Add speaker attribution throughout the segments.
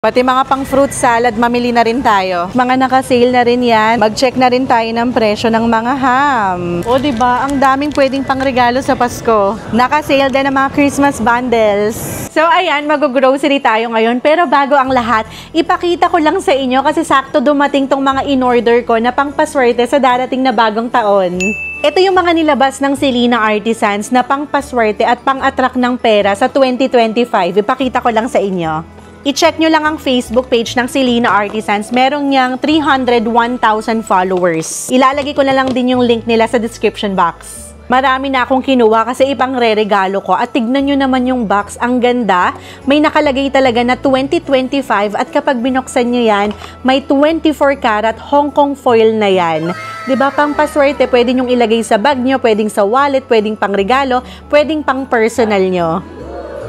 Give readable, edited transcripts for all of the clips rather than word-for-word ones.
Speaker 1: Pati mga pang fruit salad, mamili na rin tayo. Mga naka-sale na rin yan. Mag-check na rin tayo ng presyo ng mga ham. O, diba? Ang daming pwedeng pangregalo sa Pasko. Naka-sale din ang mga Christmas bundles. So, ayan, mag-grocery tayo ngayon. Pero bago ang lahat, ipakita ko lang sa inyo kasi sakto dumating tong mga in-order ko na pangpaswerte sa darating na bagong taon. Ito yung mga nilabas ng Selena Artisans na pangpaswerte at pang-attract ng pera sa 2025. Ipakita ko lang sa inyo. I-check nyo lang ang Facebook page ng Selena Artisans. Merong niyang 301,000 followers. Ilalagay ko na lang din yung link nila sa description box. Marami na akong kinuha kasi ipang-re-regalo ko. At tignan nyo naman yung box. Ang ganda. May nakalagay talaga na 2025 at kapag binuksan nyo yan, may 24 karat Hong Kong foil na yan. Diba, pang paswerte, pwede nyong ilagay sa bag nyo, pwedeng sa wallet, pwedeng pang regalo, pwedeng pang personal nyo.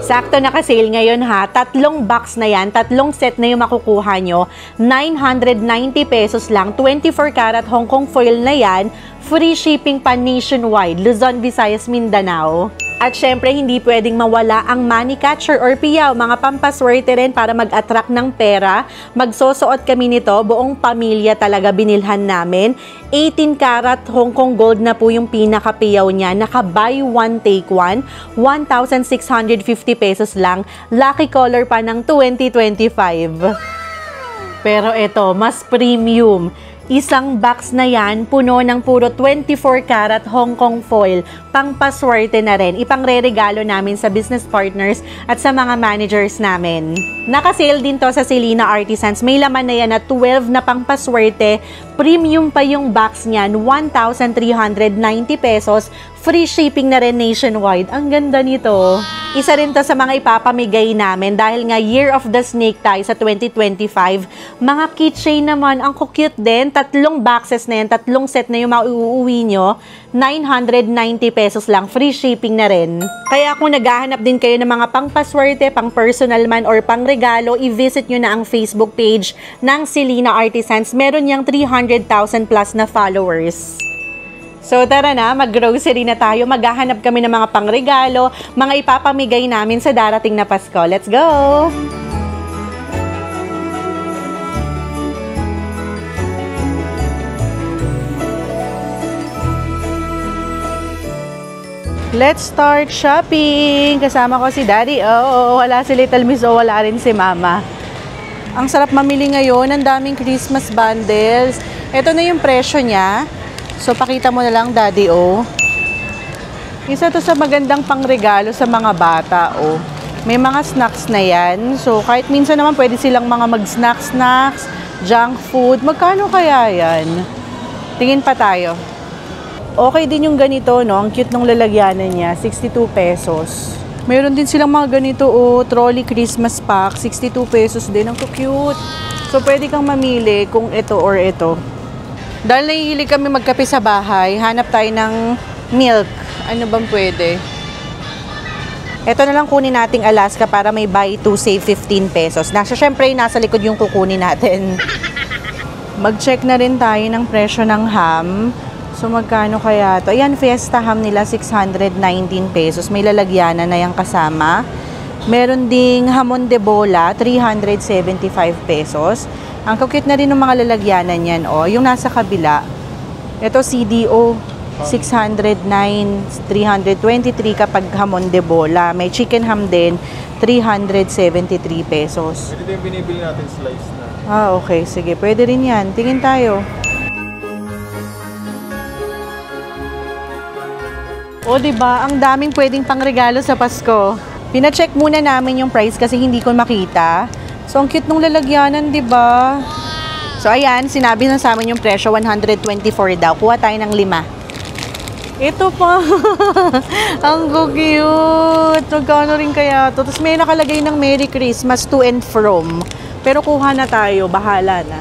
Speaker 1: Sakto naka-sale ngayon ha, 3 box na yan, 3 set na yung makukuha nyo, 990 pesos lang, 24 karat Hong Kong foil na yan, free shipping pa nationwide, Luzon, Visayas, Mindanao. At syempre, hindi pwedeng mawala ang money catcher or piyaw, mga pampaswerte rin para mag-attract ng pera. Magsusuot kami nito, buong pamilya talaga binilhan namin. 18 karat Hong Kong gold na po yung pinaka-piyaw niya. Naka-buy one, take one. 1,650 pesos lang. Lucky color pa ng 2025. Pero ito, mas premium. Isang box na yan, puno ng puro 24 karat Hong Kong foil. Pangpaswerte na rin. Ipang-re-regalo namin sa business partners at sa mga managers namin. Naka-sale din to sa Selena Artisans. May laman na yan na 12 na pangpaswerte. Premium pa yung box niyan, 1,390 pesos. Free shipping na rin nationwide. Ang ganda nito. Isa rin to sa mga ipapamigay namin dahil nga Year of the Snake tayo sa 2025. Mga keychain naman, ang cute din. 3 boxes na yan, 3 set na yung mauuwi nyo. 990 pesos lang. Free shipping na rin. Kaya kung naghahanap din kayo ng mga pang-paswerte, pang-personal man or pang-regalo, i-visit nyo na ang Facebook page ng Selena Artisans. Meron niyang 300,000 plus na followers. So tara na, mag-grocery na tayo. Maghahanap kami ng mga pangregalo, mga ipapamigay namin sa darating na Pasko. Let's go! Let's start shopping! Kasama ko si Daddy. Wala si Little Miss O, wala rin si Mama. Ang sarap mamili ngayon, ang daming Christmas bundles. Ito na yung presyo niya. So, pakita mo na lang, Daddy, oh. Isa to sa magandang pangregalo sa mga bata, oh. May mga snacks na yan. So, kahit minsan naman pwede silang mga mag-snacks, junk food. Magkano kaya yan? Tingin pa tayo. Okay din yung ganito, no? Ang cute ng lalagyanan niya. 62 pesos. Mayroon din silang mga ganito, oh. Trolley Christmas pack. 62 pesos din. Ang cute. So, pwede kang mamili kung ito or ito. Dahil nahihilig kami magkape sa bahay, hanap tayo ng milk. Ano bang pwede? Ito na lang kunin nating Alaska para may buy 2 save 15 pesos. Siyempre, nasa likod yung kukunin natin. Mag-check na rin tayo ng presyo ng ham. So, magkano kaya to? Ayan, Fiesta ham nila, 619 pesos. May lalagyanan na yung kasama. Meron ding hamon de bola, 375 pesos. Ang cute na rin ng mga lalagyanan yan, oh. Yung nasa kabila. Ito, CDO, 609, 323 kapag hamon de bola. May chicken ham din, 373 pesos.
Speaker 2: Pwede din binibili natin slice na.
Speaker 1: Okay. Sige, pwede rin yan. Tingin tayo. O, diba? Ang daming pwedeng pangregalo sa Pasko. Pina-check muna namin yung price kasi hindi ko makita. So, ang cute nung lalagyanan, diba? So, ayan, sinabi na sa amin yung presyo, 124 daw. Kuha tayo ng 5. Ito pa. Ang cute. Magkano rin kaya to? Tapos may nakalagay ng Merry Christmas to and from. Pero kuha na tayo, bahala na.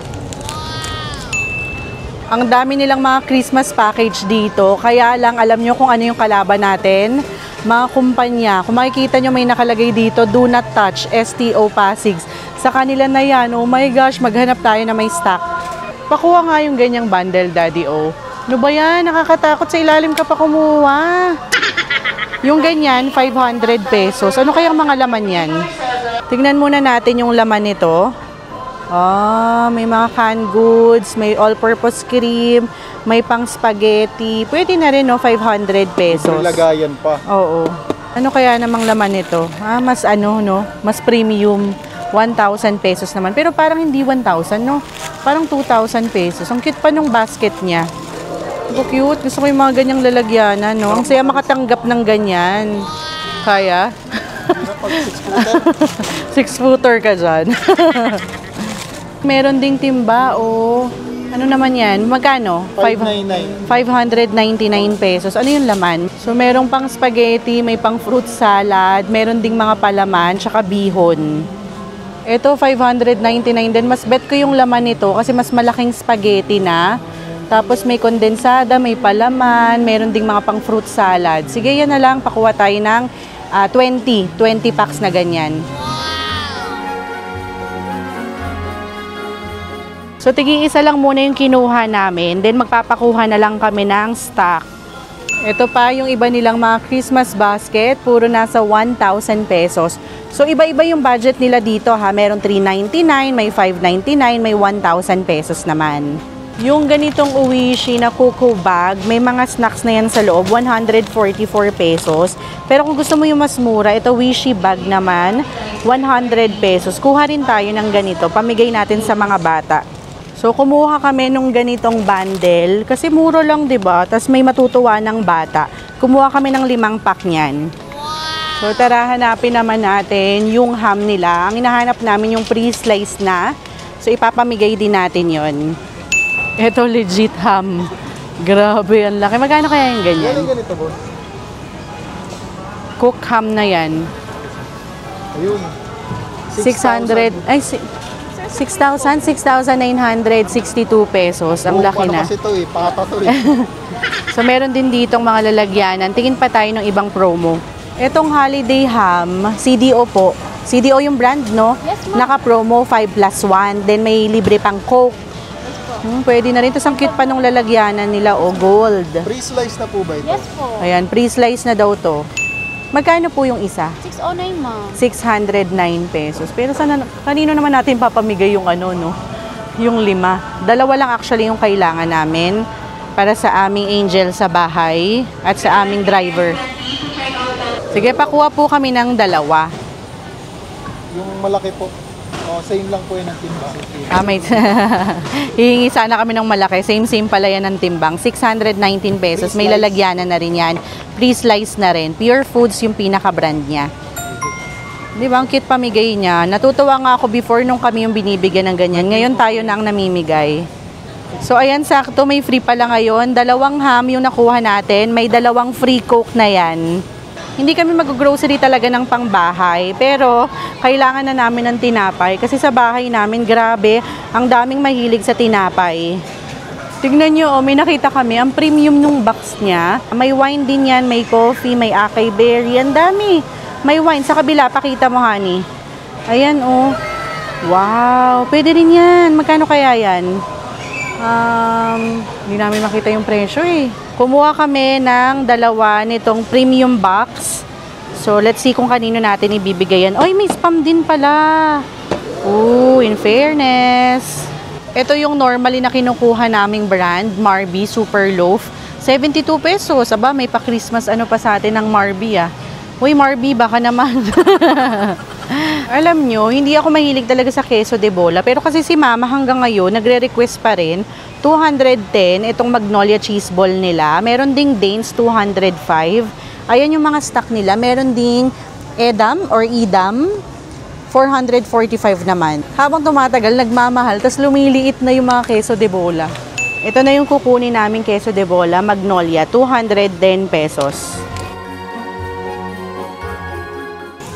Speaker 1: Ang dami nilang mga Christmas package dito. Kaya lang, alam nyo kung ano yung kalaban natin. Mga kumpanya. Kung makikita nyo, may nakalagay dito, do not touch, STO Pasigs. Sa kanila na yan, oh my gosh, maghanap tayo na may stock. Pakuha nga yung ganyang bundle, Daddy, oh. Ano ba yan? Nakakatakot, sa ilalim ka pa kumuha. Yung ganyan, 500 pesos. Ano kayang mga laman yan? Tignan muna natin yung laman nito. May mga canned goods, may all-purpose cream, may pang spaghetti. Pwede na rin, no? 500 pesos.
Speaker 2: Lagayan pa.
Speaker 1: Oo. Ano kaya namang laman nito? Mas no? Mas premium. 1,000 pesos naman. Pero parang hindi 1,000, no? Parang 2,000 pesos. Ang cute pa nung basket niya. So cute. Gusto ko yung mga ganyang lalagyanan, no? Ang saya makatanggap ng ganyan. Kaya? 6-footer ka dyan. Meron ding timba, ano naman yan? Magkano? 599 pesos. Ano yung laman? So, merong pang spaghetti, may pang fruit salad, meron ding mga palaman, tsaka bihon. Ito, 599 din. Mas bet ko yung laman nito kasi mas malaking spaghetti na. Tapos may kondensada, may palaman, meron ding mga pang fruit salad. Sige, yan na lang. Pakuha tayo ng 20 packs na ganyan. So, tig-iisa lang muna yung kinuha namin. Then, magpapakuha na lang kami ng stock. Ito pa yung iba nilang mga Christmas basket. Puro nasa 1,000 pesos. So, iba-iba yung budget nila dito, ha. Meron 399, may 599, may 1,000 pesos naman. Yung ganitong Oishi na cocoa bag, may mga snacks na yan sa loob, 144 pesos. Pero kung gusto mo yung mas mura, ito Oishi bag naman, 100 pesos. Kuha rin tayo ng ganito, pamigay natin sa mga bata. So, kumuha kami nung ganitong bundle, kasi mura lang, diba? Tapos may matutuwa ng bata. Kumuha kami ng 5 pack niyan. So, tara, hanapin naman natin yung ham nila. Ang hinahanap namin yung pre-slice na. So, ipapamigay din natin yon. Ito, legit ham. Grabe, ang laki. Magkano kaya yung ganyan?
Speaker 2: Yan yung ganito, boss.
Speaker 1: Cook ham na yan.
Speaker 2: Ayun.
Speaker 1: 600, ay, 6,962 pesos. Ang laki na.
Speaker 2: Kasi ito pata to
Speaker 1: So, meron din ditong mga lalagyanan. Tingin pa tayo ng ibang promo. Itong holiday ham, CDO po. CDO yung brand, no?
Speaker 3: Yes, ma'am.
Speaker 1: Naka-promo 5+1. Then, may libre pang Coke. Pwede na rin. Tapos, ang cute pa nung lalagyanan nila, gold.
Speaker 2: Pre-slice na po ba ito?
Speaker 3: Yes po.
Speaker 1: Ayan, pre-slice na daw to. Magkano po yung isa?
Speaker 3: 609, ma'am.
Speaker 1: 609 pesos. Pero sana, kanino naman natin papamigay yung no? Yung 5. Dalawa lang actually yung kailangan namin para sa aming angel sa bahay at sa aming driver. Sige, pakuha po kami ng 2.
Speaker 2: Yung malaki po. Same lang po yun ang timbang.
Speaker 1: May hihingi sana kami ng malaki. Same pala yan ng timbang. 619 pesos. May lalagyanan na rin yan. Pre-slice na rin. Pure Foods yung pinaka-brand niya. Di ba? Ang cute pamigay niya. Natutuwa nga ako before nung kami yung binibigyan ng ganyan. Ngayon tayo na ang namimigay. So, ayan, sakto. May free pala ngayon. 2 ham yung nakuha natin. May 2 free Coke na yan. Hindi kami mag-grocery talaga ng pangbahay, pero kailangan na namin ng tinapay kasi sa bahay namin, grabe, ang daming mahilig sa tinapay. Tignan nyo, may nakita kami, ang premium nung box niya. May wine din yan, may coffee, may acai berry, ang dami. May wine, sa kabila, pakita mo, honey. Ayan, wow, pwede rin yan. Magkano kaya yan? Hindi namin makita yung presyo Kumuha kami ng 2 nitong premium box. So, let's see kung kanino natin ibibigay yan. Oy, may spam din pala. In fairness. Ito yung normally na kinukuha naming brand, Marby Super Loaf. 72 pesos. Aba, may pa-Christmas pa sa atin ng Marby Uy, Marby, baka naman. Alam nyo, hindi ako mahilig talaga sa queso de bola. Pero kasi si Mama hanggang ngayon, nagre-request pa rin. 210, itong Magnolia cheese ball nila. Meron ding Danes, 205. Ayan yung mga stock nila. Meron ding Edam or Edam, 445 naman. Habang tumatagal, nagmamahal. Tapos lumiliit na yung mga queso de bola. Ito na yung kukunin namin queso de bola, Magnolia, 210 pesos.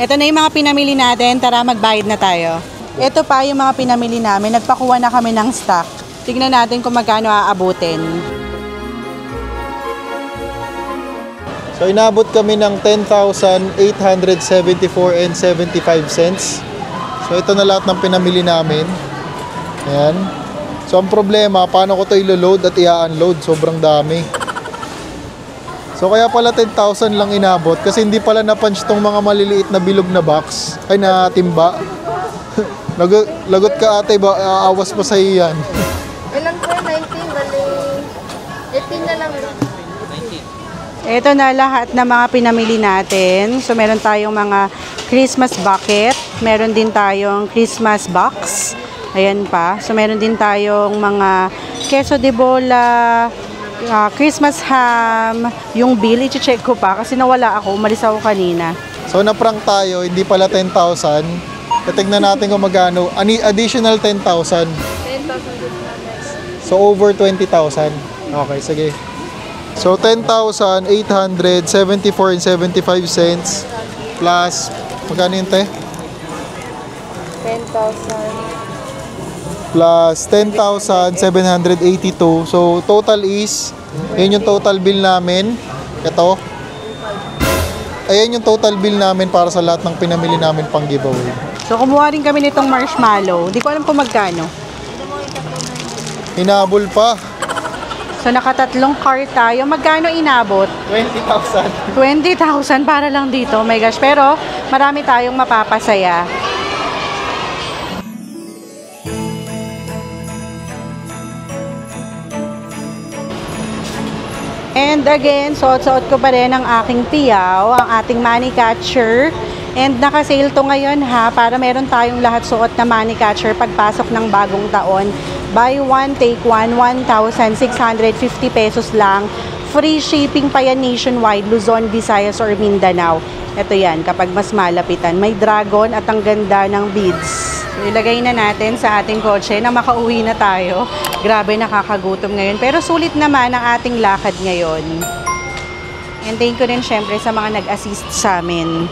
Speaker 1: Ito na yung mga pinamili natin. Tara, magbayad na tayo. Ito pa yung mga pinamili namin. Nagpakuha na kami ng stock. Tignan natin kung magkano aabutin.
Speaker 2: So, inabot kami ng 10,874.75 So, ito na lahat ng pinamili namin. Ayan. So, ang problema, paano ko ito ilo-load at i-unload? Sobrang dami. So kaya pala 10,000 lang inabot kasi hindi pala na-punch tong mga maliliit na bilog na box. Ay, na timba. Lagot ka ate, ba, aawas pa sa iyan.
Speaker 3: Ilan po? 19, bali. 18 na lang.
Speaker 1: Ito na lahat ng mga pinamili natin. So, meron tayong mga Christmas bucket. Meron din tayong Christmas box. Ayan pa. So, meron din tayong mga queso de bola, Christmas ham. Yung bill, i-check ko pa kasi nawala ako. Umalis ako kanina.
Speaker 2: So na-prank tayo, hindi pala 10,000. Titignan natin kung magkano. Additional 10,000.
Speaker 3: 10,000
Speaker 2: So over 20,000. Okay, sige. So 10,874.75 cents plus magkano yun, te?
Speaker 3: 10,000.
Speaker 2: Plus 10,782. So total is, yun yung total bill namin. Ito. Ayan yung total bill namin para sa lahat ng pinamili namin pang giveaway.
Speaker 1: So, kumuha rin kami nitong marshmallow. Di ko alam kung magkano.
Speaker 2: Hinabol pa.
Speaker 1: So, nakatatlong cart tayo. Magkano inabot?
Speaker 2: 20,000.
Speaker 1: 20,000 para lang dito. Oh my gosh. Pero, marami tayong mapapasaya. And again, suot-suot ko pa rin ang aking piyaw, ang ating money catcher. And naka-sale to ngayon ha, para meron tayong lahat suot na money catcher pagpasok ng bagong taon. Buy one, take one, 1,650 pesos lang. Free shipping pa yan nationwide, Luzon, Visayas, or Mindanao. Ito yan, kapag mas malapitan. May dragon at ang ganda ng beads. So, ilagay na natin sa ating kotse na makauwi na tayo. Grabe, nakakagutom ngayon. Pero sulit naman ang ating lakad ngayon. And thank you din syempre sa mga nag-assist sa amin.